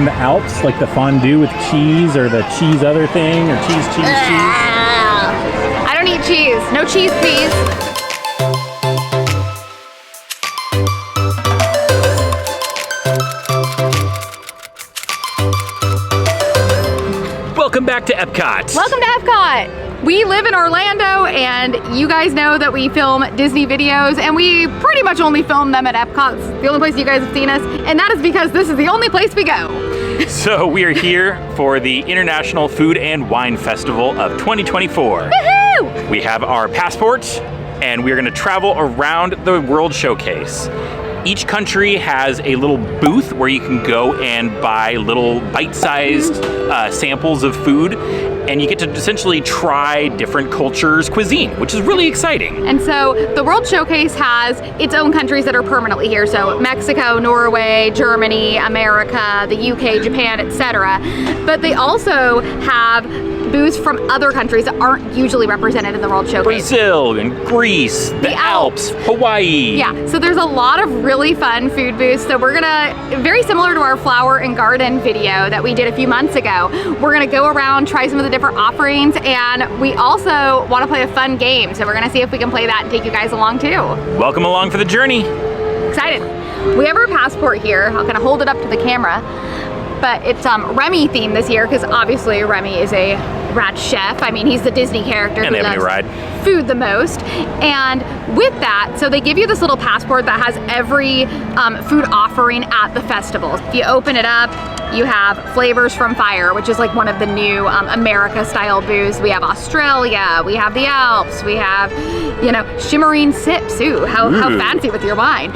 the Alps, like the fondue with cheese or the cheese other thing or cheese. I don't eat cheese. No cheese, please. Welcome back to Epcot. Welcome to Epcot. We live in Orlando, and you guys know that we film Disney videos, and we pretty much only film them at Epcot. It's the only place you guys have seen us, and that is because this is the only place we go. So we are here for the International Food and Wine Festival of 2024. Woohoo! We have our passports, and we're going to travel around the World Showcase. Each country has a little booth where you can go and buy little bite-sized samples of food, and you get to essentially try different cultures' cuisine, which is really exciting. And so the World Showcase has its own countries that are permanently here. So Mexico, Norway, Germany, America, the UK, Japan, etc. But they also have booths from other countries that aren't usually represented in the World Showcase. Brazil and Greece, the Alps, Hawaii. Yeah, so there's a lot of really fun food booths. So we're gonna, very similar to our flower and garden video that we did a few months ago, we're gonna go around, try some of the different offerings, and we also wanna play a fun game. So we're gonna see if we can play that and take you guys along too. Welcome along for the journey. Excited. We have our passport here. I'm gonna hold it up to the camera. But it's Remy themed this year because obviously Remy is a rad chef. I mean, he's the Disney character and who they have a loves new ride. Food the most. And with that, so they give you this little passport that has every food offering at the festival. If you open it up, you have Flavors from Fire, which is like one of the new America-style booths. We have Australia, we have the Alps, we have, you know, Shimmering Sips. Ooh, how fancy with your wine.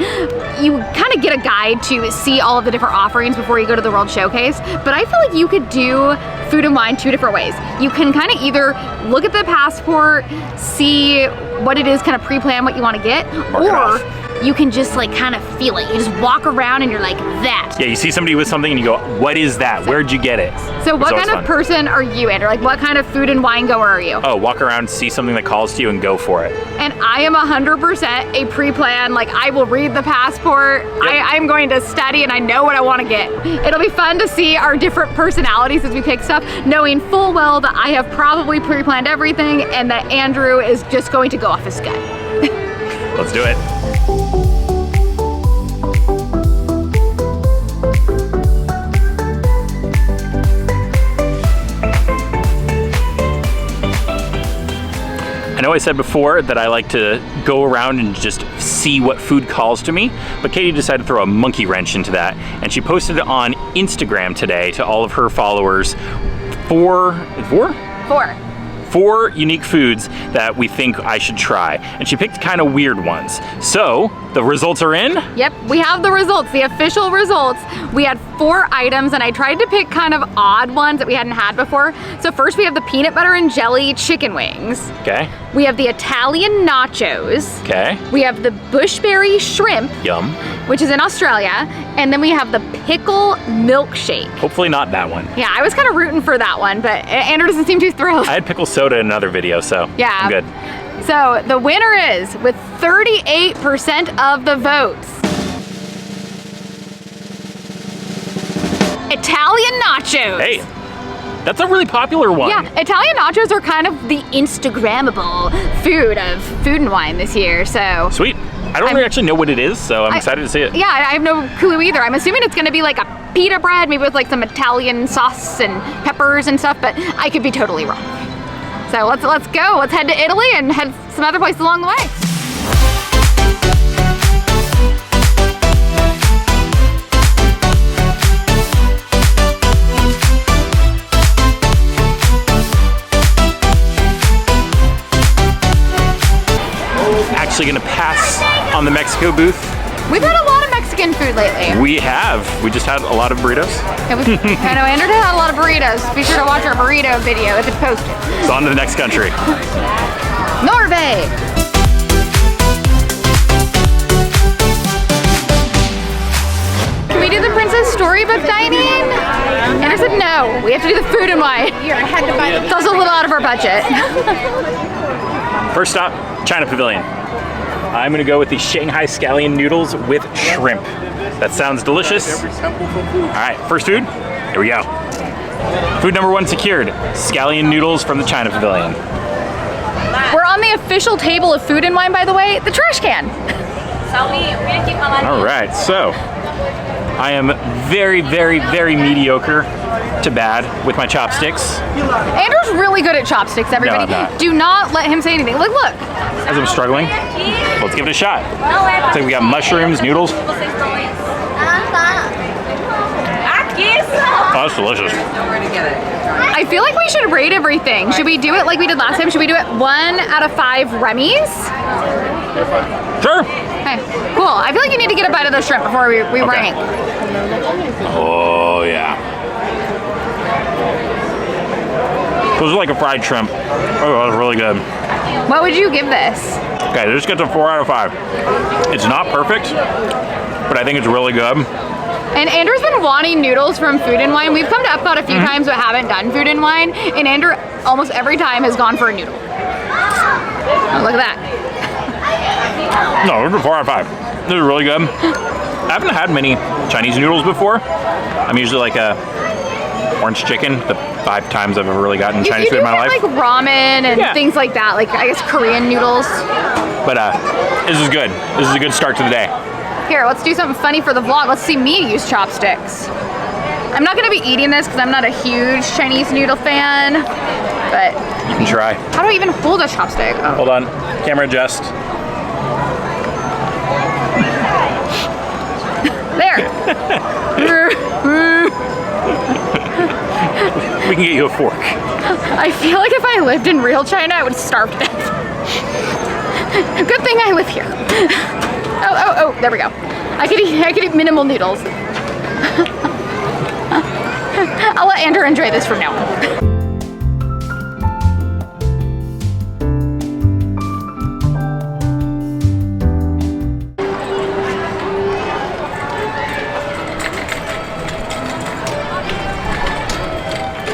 You kind of get a guide to see all of the different offerings before you go to the World Showcase, but I feel like you could do food and wine two different ways. You can kind of either look at the passport, see what it is, kind of pre-plan what you want to get, or you can just like kind of feel it. You just walk around and you're like, that. Yeah, you see somebody with something and you go, what is that? Where'd you get it? So what kind of person are you, Andrew? Like what kind of food and wine goer are you? Oh, walk around, see something that calls to you and go for it. And I am 100% a pre-plan, like I will read the passport, yep. I'm going to study and I know what I want to get. It'll be fun to see our different personalities as we pick stuff, knowing full well that I have probably pre-planned everything and that Andrew is just going to go off his gut. Let's do it. I know I said before that I like to go around and just see what food calls to me, but Katie decided to throw a monkey wrench into that, and she posted it on Instagram today to all of her followers. Four unique foods that we think I should try, and she picked kind of weird ones. So the results are in. Yep, we have the results, the official results. We had 4 items, and I tried to pick kind of odd ones that we hadn't had before. So first we have the peanut butter and jelly chicken wings. Okay. We have the Italian nachos. Okay. We have the bushberry shrimp. Yum. Which is in Australia. And then we have the pickle milkshake. Hopefully not that one. Yeah, I was kind of rooting for that one, but Andrew doesn't seem too thrilled. I had pickle soda in another video, so yeah, I'm good. So the winner is, with 38% of the votes, Italian nachos. Hey, that's a really popular one. Yeah, Italian nachos are kind of the Instagrammable food of food and wine this year, so. Sweet. I don't really actually know what it is, so I'm excited to see it. Yeah, I have no clue either. I'm assuming it's gonna be like a pita bread, maybe with like some Italian sauce and peppers and stuff, but I could be totally wrong. So let's go. Let's head to Italy and head some other places along the way. Actually gonna pass on the Mexico booth. We've had a lot of Mexican food lately. We have. We just had a lot of burritos. I know Andrew had a lot of burritos. Be sure to watch our burrito video if it's posted. So on to the next country. Norway. Can we do the Princess Storybook dining? Andrew said no. We have to do the food and wine. It's also a little out of our budget. First stop, China Pavilion. I'm gonna go with the Shanghai scallion noodles with shrimp. That sounds delicious. All right, first food. Here we go. Food number 1 secured. Scallion noodles from the China Pavilion. We're on the official table of Food and Wine, by the way, the trash can. All right, so I am very, very, very mediocre to bad with my chopsticks. Andrew's really good at chopsticks, everybody. No, I'm not. Do not let him say anything. Look, look. As I'm struggling, let's give it a shot. Looks like we got mushrooms, noodles. Oh, that's delicious. I feel like we should rate everything. Should we do it like we did last time? Should we do it 1 out of 5 Remy's? Sure. Okay, cool. I feel like you need to get a bite of the shrimp before we rank. Oh, yeah. Those are like a fried shrimp. Oh, that was really good. What would you give this? Okay, this gets a 4 out of 5. It's not perfect, but I think it's really good. And Andrew's been wanting noodles from Food and Wine. We've come to Epcot a few times but haven't done Food and Wine, and Andrew almost every time has gone for a noodle. Oh, look at that. No, this is a 4 out of 5. This is really good. I haven't had many Chinese noodles before. I'm usually like a orange chicken, the 5 times I've ever really gotten Chinese food in my life. Like ramen and things like that, like I guess Korean noodles. But this is good. This is a good start to the day. Here, let's do something funny for the vlog. Let's see me use chopsticks. I'm not gonna be eating this because I'm not a huge Chinese noodle fan, but you can try. How do I even hold a chopstick? Oh. Hold on, camera adjust. There. We can get you a fork. I feel like if I lived in real China, I would starve to death. Good thing I live here. Oh, there we go. I could eat minimal noodles. I'll let Andrew enjoy this from now on.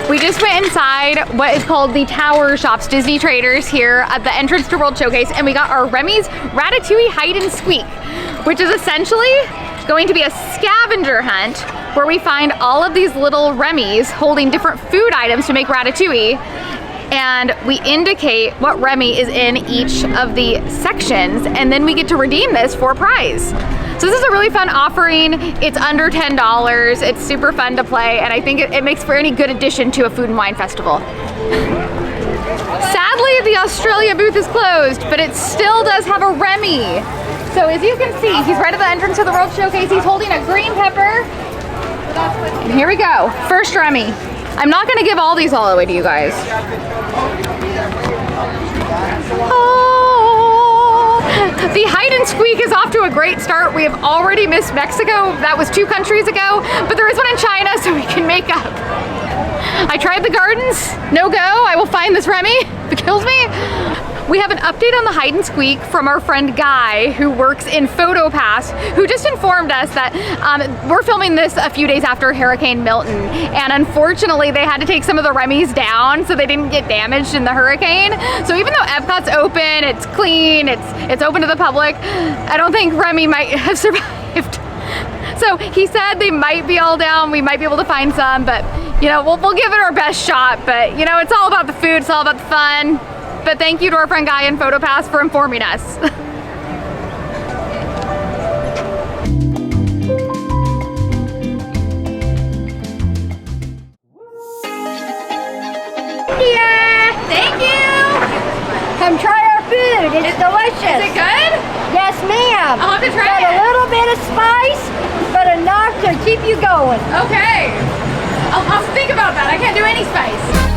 We just went inside what is called the Tower Shops Disney Traders here at the entrance to World Showcase, and we got our Remy's Ratatouille Hide and Squeak, which is essentially going to be a scavenger hunt where we find all of these little Remy's holding different food items to make ratatouille, and we indicate what Remy is in each of the sections, and then we get to redeem this for a prize. So this is a really fun offering. It's under $10. It's super fun to play, and I think it makes for any good addition to a Food and Wine festival. Sadly, the Australia booth is closed, but it still does have a Remy. So as you can see, he's right at the entrance to the World Showcase. He's holding a green pepper. And here we go, first Remy. I'm not gonna give all these all away to you guys. The hide and squeak is off to a great start. We have already missed Mexico. That was 2 countries ago, but there is one in China, so we can make up. I tried the gardens, no go. I will find this Remy if it kills me. We have an update on the hide and squeak from our friend Guy, who works in PhotoPass, who just informed us that we're filming this a few days after Hurricane Milton, and unfortunately they had to take some of the Remy's down so they didn't get damaged in the hurricane. So even though Epcot's open, it's clean, it's open to the public, I don't think Remy might have survived. So he said they might be all down, we might be able to find some, but you know, we'll give it our best shot. But you know, it's all about the food, it's all about the fun. But thank you to our friend Guy in PhotoPass for informing us. Yeah! Thank you! Come try our food. It's delicious. Is it good? Yes, ma'am. I'll have to try Got it. a little bit of spice, but enough to keep you going. Okay. I'll have to think about that. I can't do any spice.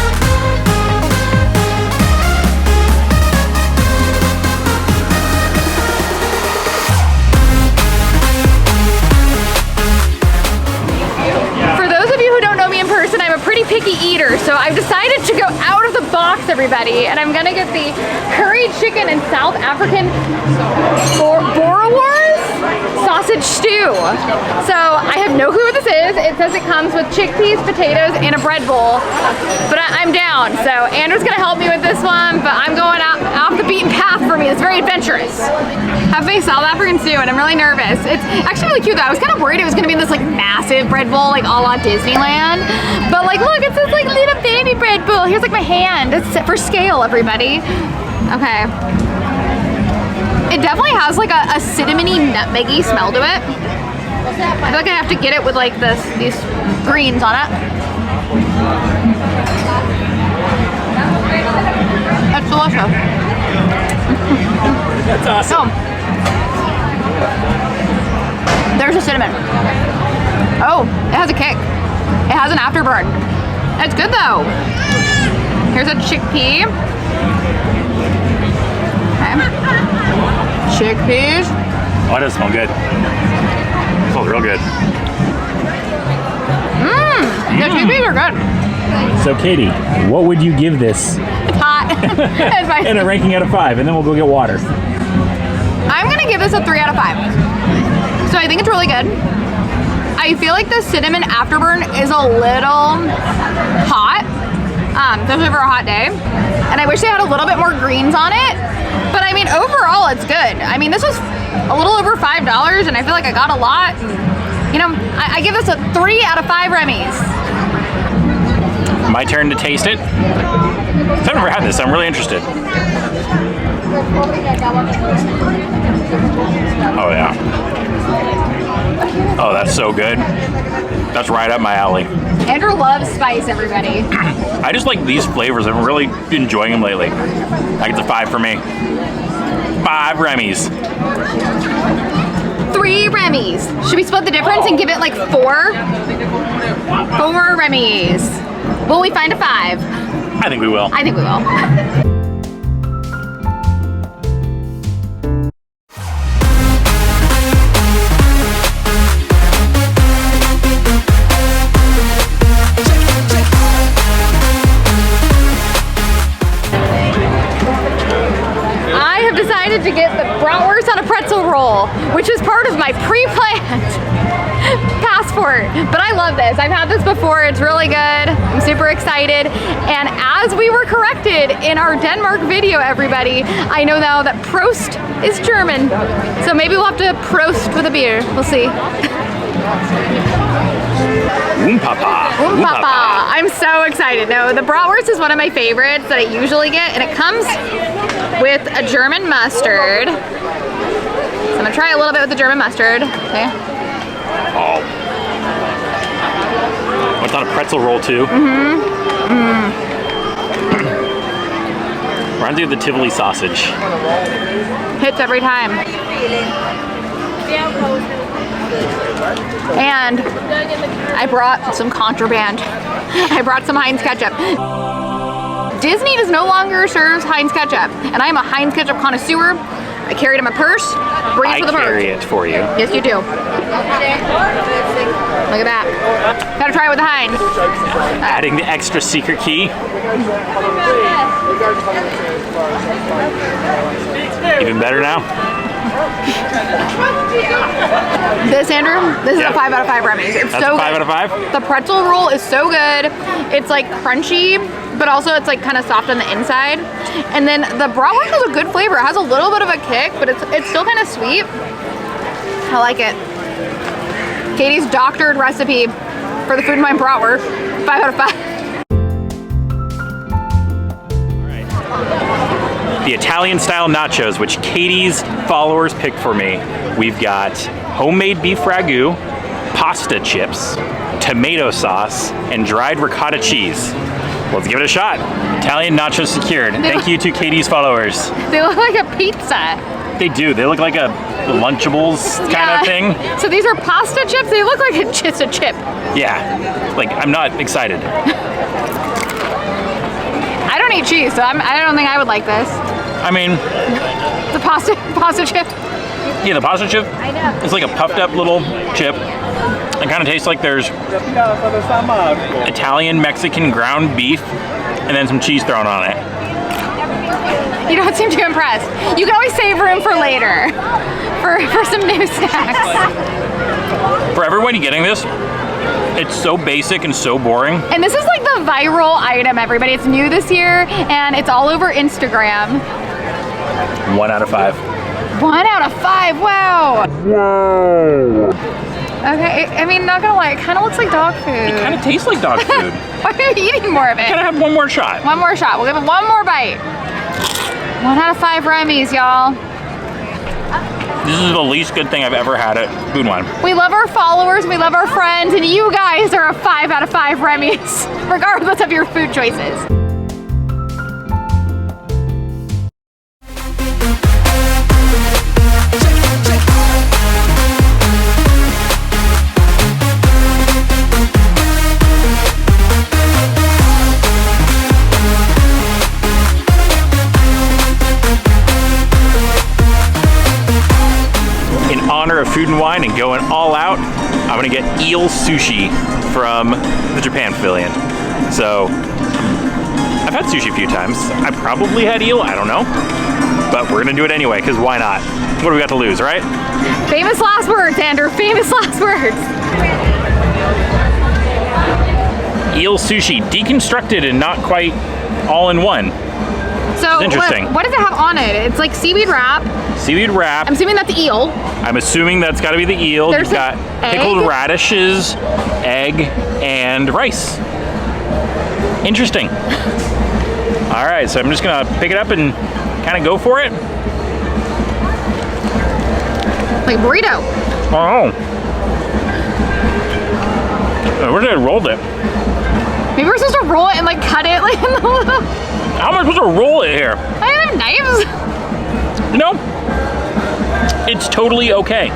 For those of you who don't know me in person, I'm a pretty picky eater, so I've decided to go out of the box, everybody, and I'm gonna get the curried chicken and South African boerewors sausage stew. So I have no clue what this is. It says it comes with chickpeas, potatoes, and a bread bowl, but I'm down. So Andrew's gonna help me with this one, but I'm going off the beaten path for me. It's very adventurous. Have a South African stew, and I'm really nervous. It's actually really cute though. I was kind of worried it was gonna be in this like massive bread bowl, like a la Disneyland, but like look, it says like little baby bread bowl. Here's like my hand. It's for scale, everybody. Okay. It definitely has like a cinnamony, nutmeggy smell to it. I feel like I have to get it with like these greens on it. That's delicious. That's awesome. There's a cinnamon. Oh, it has a kick. It has an afterburn. It's good though. Here's a chickpea. Okay. Chickpeas. Oh, it does smell good. It smells real good. The chickpeas are good. So Katie, what would you give this It's hot. It's my in a ranking out of 5? And then we'll go get water. I'm gonna give this a 3 out of 5. So I think it's really good. I feel like the cinnamon afterburn is a little hot, especially for a hot day. And I wish they had a little bit more greens on it. But I mean, overall, it's good. I mean, this was a little over $5, and I feel like I got a lot. And, you know, I give this a 3 out of 5 Remy's. My turn to taste it. I've never had this. I'm really interested. Oh yeah. Oh, that's so good. That's right up my alley. Andrew loves spice, everybody. I just like these flavors. I'm really enjoying them lately. Like it's a 5 for me. 5 Remy's. 3 Remy's. Should we split the difference and give it like 4? 4 Remy's. Will we find a 5? I think we will. I think we will. To get the bratwurst on a pretzel roll, which is part of my pre-planned passport. But I love this. I've had this before. It's really good. I'm super excited. And as we were corrected in our Denmark video, everybody, I know now that Prost is German. So maybe we'll have to Prost with a beer. We'll see. Papa. Papa. I'm so excited. No, the bratwurst is one of my favorites that I usually get, and it comes with a German mustard. So I'm gonna try a little bit with the German mustard. Okay. Oh. It's on a pretzel roll too. Reminds me of the Tivoli sausage. Hits every time. And I brought some contraband. I brought some Heinz ketchup. Disney does no longer serve Heinz ketchup, and I'm a Heinz ketchup connoisseur. I carry it in my purse, bring it to the park. I carry it for you. Yes, you do. Look at that. Gotta try it with the Heinz. Adding the extra secret key. Even better now. This, Andrew, this is a 5 out of 5 Remy's. It's That's so a 5 good. out of 5? The pretzel roll is so good. It's like crunchy, but also it's like kind of soft on the inside. And then the bratwurst has a good flavor. It has a little bit of a kick, but it's still kind of sweet. I like it. Katie's doctored recipe for the Food and Wine bratwurst. 5 out of 5. The Italian-style nachos, which Katie's followers picked for me. We've got homemade beef ragu, pasta chips, tomato sauce, and dried ricotta cheese. Let's give it a shot. Italian nachos secured. Thank you to Katie's followers. They look like a pizza. They do. They look like a Lunchables kind of thing. So these are pasta chips? They look like just a chip. Yeah. Like, I'm not excited. I don't eat cheese, so I don't think I would like this. I mean, The pasta chip. Yeah, the pasta chip, I know. it's like a puffed up little chip. It kind of tastes like there's Italian, Mexican ground beef, and then some cheese thrown on it. You don't seem too impressed. You can always save room for later, for some new snacks. For everybody getting this, it's so basic and so boring. And this is like the viral item, everybody. It's new this year, and it's all over Instagram. 1 out of 5. 1 out of 5, wow. Whoa. Okay, I mean, not gonna lie, it kind of looks like dog food. It kind of tastes like dog food. Why are you eating more of it? Gotta have one more shot. One more shot, we'll give it one more bite. 1 out of 5 Remy's, y'all. This is the least good thing I've ever had at Food and Wine. We love our followers, we love our friends, and you guys are a 5 out of 5 Remy's, regardless of your food choices. Of Food and Wine and going all out, I'm gonna get eel sushi from the Japan Pavilion. So I've had sushi a few times. I probably had eel, I don't know, but we're gonna do it anyway because why not? What do we got to lose, right? Famous last words, Andrew, famous last words. Eel sushi, deconstructed and not quite all in one. So interesting. What does it have on it? It's like seaweed wrap. Seaweed wrap. I'm assuming that's eel. I'm assuming that's got to be the eel. There's You've got pickled egg. radishes, egg, and rice. Interesting. All right, so I'm just gonna pick it up and kind of go for it. Like a burrito. Oh. Where did I roll it? Maybe we're supposed to roll it and like cut it like in the little... How am I supposed to roll it here? I have knives. No. It's totally okay.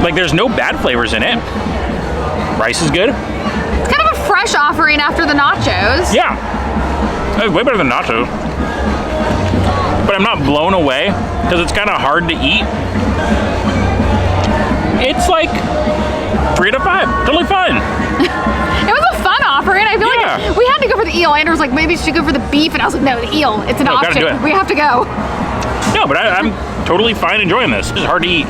Like there's no bad flavors in it. Rice is good. It's kind of a fresh offering after the nachos. Yeah. It's way better than nachos. But I'm not blown away because it's kind of hard to eat. It's like 3 out of 5. Totally fine. It was a fun offering. I feel like we had to go for the eel. Andrew was like, maybe you should go for the beef. And I was like, no, the eel. It's an gotta option. do it. We have to go. No, but I'm totally fine enjoying this. It's hard to eat.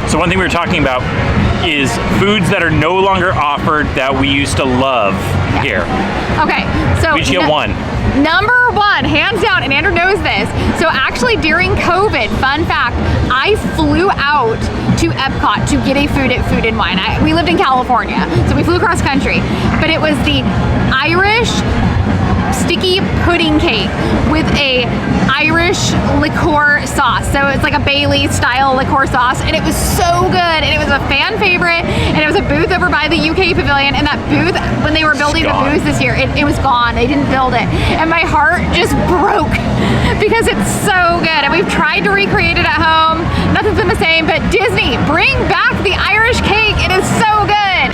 So one thing we were talking about is foods that are no longer offered that we used to love here. Okay, so We each get one. Number 1, hands down, and Andrew knows this. So actually during COVID, fun fact, I flew out to Epcot to get a food at Food and Wine. We lived in California, so we flew across country. But it was the Irish sticky pudding cake with a Irish liqueur sauce. So it's like a Bailey style liqueur sauce, and it was so good, and it was a fan favorite, and it was a booth over by the UK Pavilion, and that booth, when they were building the booths this year, it was gone. They didn't build it, and my heart just broke because it's so good, and we've tried to recreate it at home. Nothing's been the same, but Disney, bring back the Irish cake. It is so good.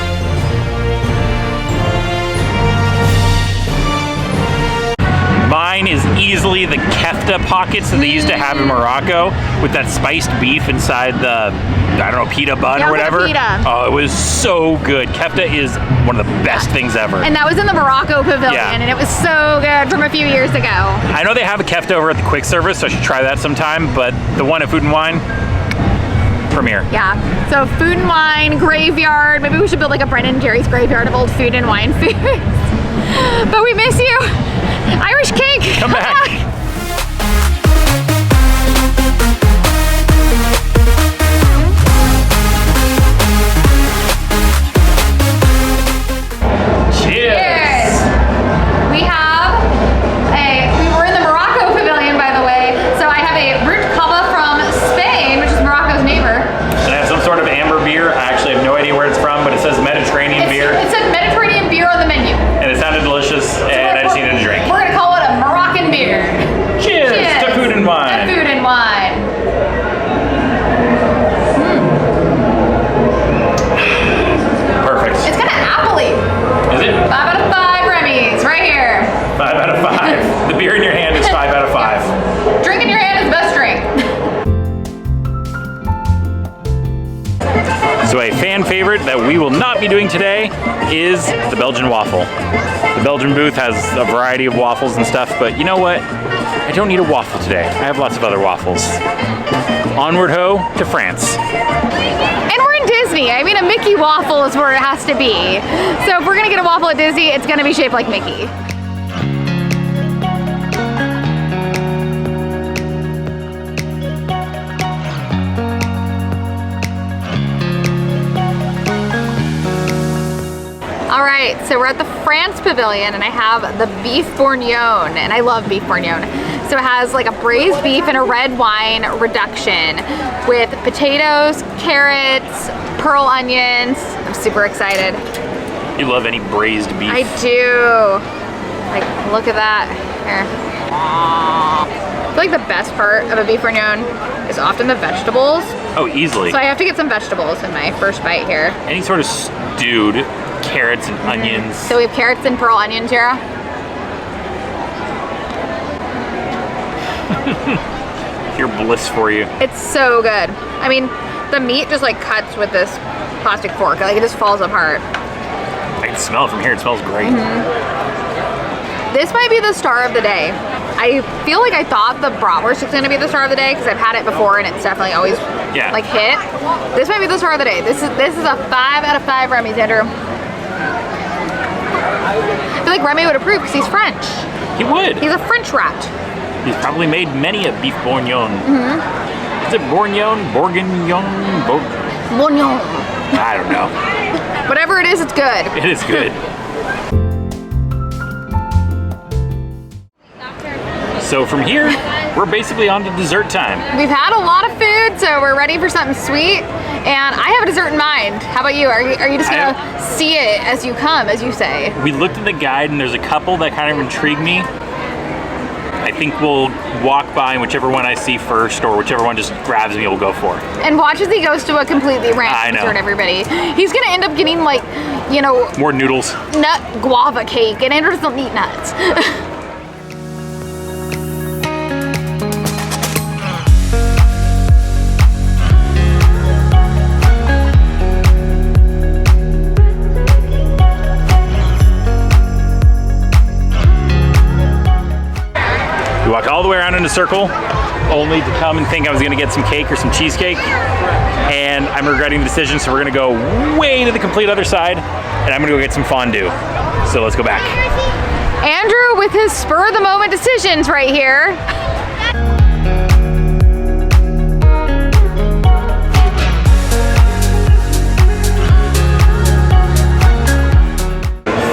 Mine is easily the kefta pockets that they used to have in Morocco with that spiced beef inside the, I don't know, pita bun Yeah, or it was whatever. a pita. Oh, it was so good. Kefta is one of the best things ever. And that was in the Morocco Pavilion, and it was so good from a few years ago. I know they have a kefta over at the quick service, so I should try that sometime, but the one at Food and Wine, premier. Yeah, so Food and Wine, Graveyard. Maybe we should build like a Brennan and Jerry's graveyard of old Food and Wine foods. But we miss you. Irish cake. Come back. Cheers. We were in the Morocco Pavilion, by the way. So I have a root cava from Spain, which is Morocco's neighbor. And I have some sort of amber beer. I actually have no idea where it's from, but it says Mediterranean beer. It said Mediterranean beer on the menu. And it sounded delicious, and I just needed a drink. We're gonna call it a Moroccan beer. Cheers to Food and Wine. To Food and Wine. Perfect. It's kind of appley. Is it? 5 out of 5 Remy's, right here. 5 out of 5. The beer in your hand is 5 out of 5. my fan favorite that we will not be doing today is the Belgian waffle. The Belgian booth has a variety of waffles and stuff, but you know what? I don't need a waffle today. I have lots of other waffles. Onward ho to France. And we're in Disney. I mean, a Mickey waffle is where it has to be. So if we're gonna get a waffle at Disney, it's gonna be shaped like Mickey. All right, so we're at the France Pavilion and I have the beef bourguignon, and I love beef bourguignon. So it has like a braised beef and a red wine reduction with potatoes, carrots, pearl onions. I'm super excited. You love any braised beef? I do. Like, look at that. Here. I feel like the best part of a beef bourguignon is often the vegetables. Oh, easily. So I have to get some vegetables in my first bite here. Any sort of stewed carrots and onions. So we have carrots and pearl onions here. Pure bliss for you. It's so good. I mean, the meat just like cuts with this plastic fork. Like it just falls apart. I can smell it from here. It smells great. This might be the star of the day. I feel like I thought the bratwurst was gonna be the star of the day because I've had it before and it's definitely always like hit. This might be the star of the day. This is a 5 out of 5 Remy's, Andrew. I feel like Remy would approve because he's French. He would. He's a French rat. He's probably made many a beef bourguignon. Is it bourguignon? Bourguignon? Bourguignon. I don't know. Whatever it is, it's good. It is good. So from here, we're basically on to dessert time. We've had a lot of food, so we're ready for something sweet. And I have a dessert in mind. How about you? Are you just gonna see it as you come, as you say? We looked at the guide and there's a couple that kind of intrigue me. I think we'll walk by and whichever one I see first or whichever one just grabs me, we'll go for. And watch as he goes to a completely random dessert, everybody. He's gonna end up getting like, you know, more noodles. Nut guava cake, and Andrew doesn't eat nuts. We walked all the way around in a circle, only to come and think I was gonna get some cake or some cheesecake. And I'm regretting the decision, so we're gonna go way to the complete other side, and I'm gonna go get some fondue. So let's go back. Andrew with his spur of the moment decisions right here.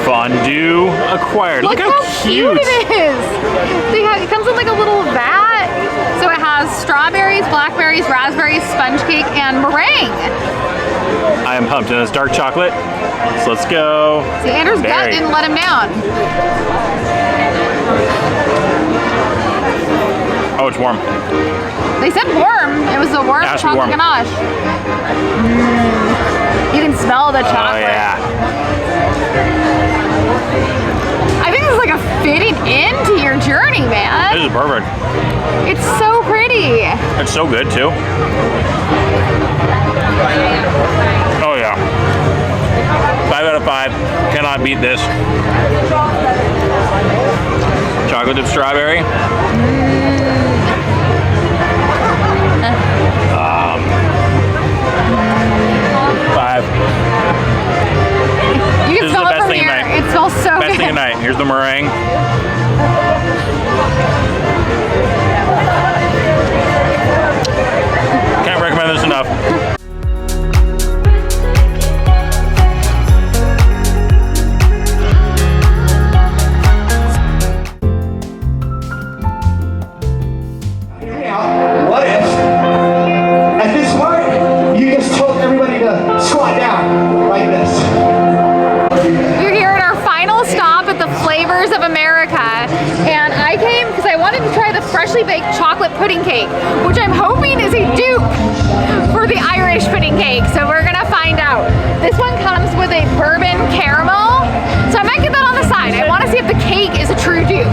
Fondue acquired. Look how cute it is. It comes in like a little vat. So it has strawberries, blackberries, raspberries, sponge cake, and meringue. I am pumped, and it's dark chocolate. So let's go. See, Andrew's gut didn't let him down. Oh, it's warm. They said warm. It was the warm chocolate ganache. You can smell the chocolate. Oh, yeah. I think this is like a fitting end to your journey, man. This is perfect. It's so pretty. It's so good, too. Oh, yeah. 5 out of 5. Cannot beat this. Chocolate dip strawberry. 5. You can smell it from here. It smells so good. Best thing of the night. Here's the meringue. Can't recommend this enough. What if, at this part, you just told everybody to squat down like this? We're here at our final stop at the Flavors of America, and I came because I wanted to try the freshly baked chocolate pudding cake, which I'm hoping is a dupe for the Irish pudding cake, so we're gonna find out. This one comes with a bourbon caramel, so I might get that on the side. I wanna see if the cake is a true dupe.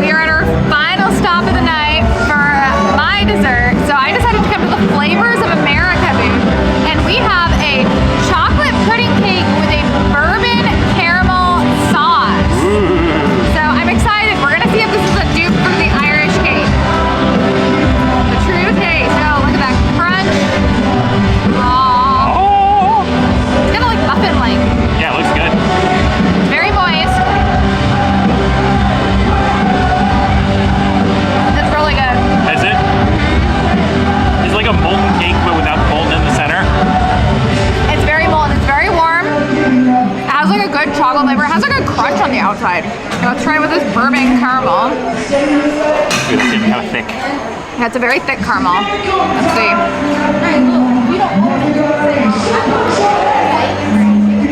We are at our final stop of the night for my dessert, so I decided to come to the Flavors of America booth, and we have a crunch on the outside. Now let's try it with this bourbon caramel. It's getting kind of thick. Yeah, it's a very thick caramel. Let's see.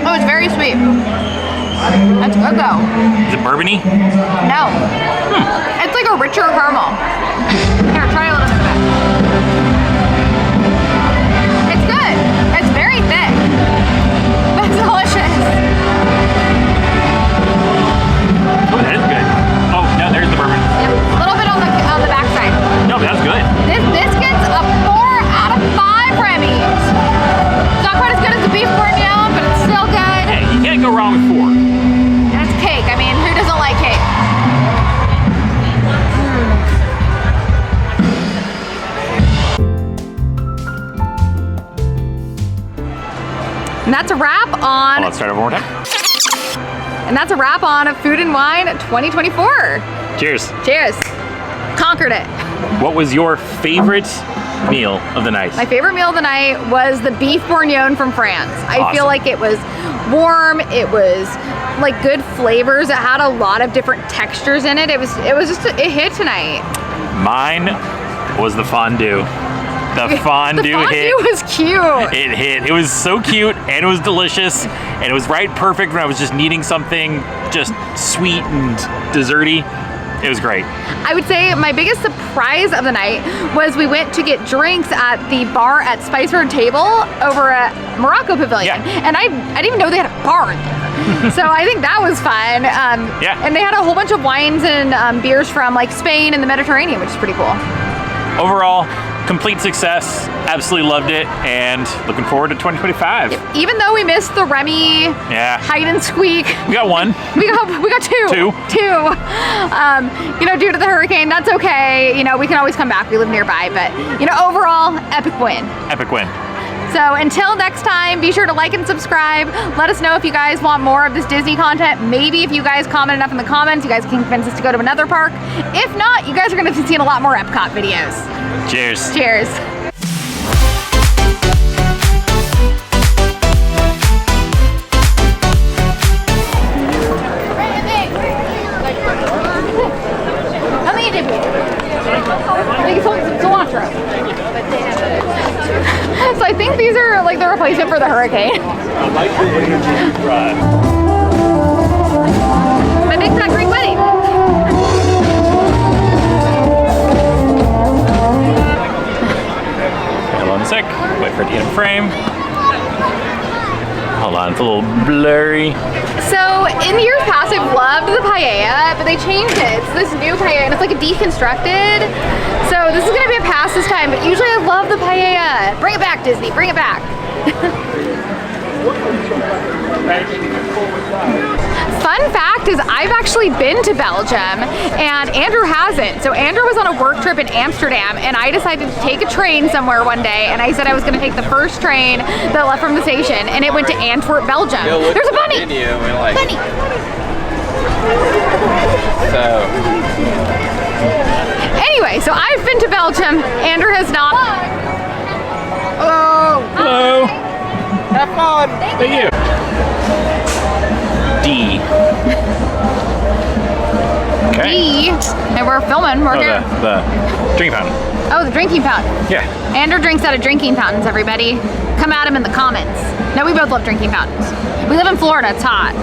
Oh, it's very sweet. That's good though. Is it bourbony? No. It's like a richer caramel. Here, try a little bit of it. It's good. It's very thick. That's delicious. Oh, that is good. Oh, no, there's the bourbon. A little bit on the backside. No, but that's good. This biscuit's a 4 out of 5 Remy's. It's not quite as good as the beef bourguignon, but it's still good. Hey, you can't go wrong with 4. And it's cake. I mean, who doesn't like cake? And that's a wrap on. Well, let's start over one more time. And that's a wrap on Food and Wine 2024. Cheers. Cheers. Conquered it. What was your favorite meal of the night? My favorite meal of the night was the beef bourguignon from France. I Awesome. feel like it was warm. It was like good flavors. It had a lot of different textures in it. It was just, it hit tonight. Mine was the fondue. The fondue, The fondue hit. was cute. It hit. It was so cute and it was delicious and it was right perfect when I was just needing something just sweet and desserty. It was great. I would say my biggest surprise of the night was we went to get drinks at the bar at Spiceberg Table over at Morocco Pavilion. Yeah. And I didn't even know they had a bar in there. So I think that was fun. Yeah. And they had a whole bunch of wines and beers from like Spain and the Mediterranean, which is pretty cool. Overall, complete success. Absolutely loved it and looking forward to 2025. Even though we missed the Remy hide and squeak, We got one. we got two. You know, due to the hurricane, that's okay. You know, we can always come back. We live nearby, but you know, overall, epic win. Epic win. So until next time, be sure to like and subscribe. Let us know if you guys want more of this Disney content. Maybe if you guys comment enough in the comments, you guys can convince us to go to another park. If not, you guys are gonna be seeing a lot more Epcot videos. Cheers. Cheers. So I think these are like the replacement for the hurricane. My big fat Greek wedding. Hold on a sec. Wait for it to get in frame. Hold on, it's a little blurry. So in years past, I've loved the paella, but they changed it. It's this new paella, and it's like a deconstructed. So this is gonna be a pass this time, but usually I love the paella. Bring it back, Disney, bring it back. Fun fact is I've actually been to Belgium and Andrew hasn't. So Andrew was on a work trip in Amsterdam and I decided to take a train somewhere one day and I said I was gonna take the first train that left from the station and it went to Antwerp, Belgium. There's a bunny! Bunny! Anyway, so I've been to Belgium, Andrew has not. Hello! Hello. Have fun. Thank you. D. Okay. D, and we're filming, we're here. The drink fountain. Oh, the drinking fountain. Yeah. Andrew drinks out of drinking fountains, everybody. Come at him in the comments. No, we both love drinking fountains. We live in Florida, it's hot.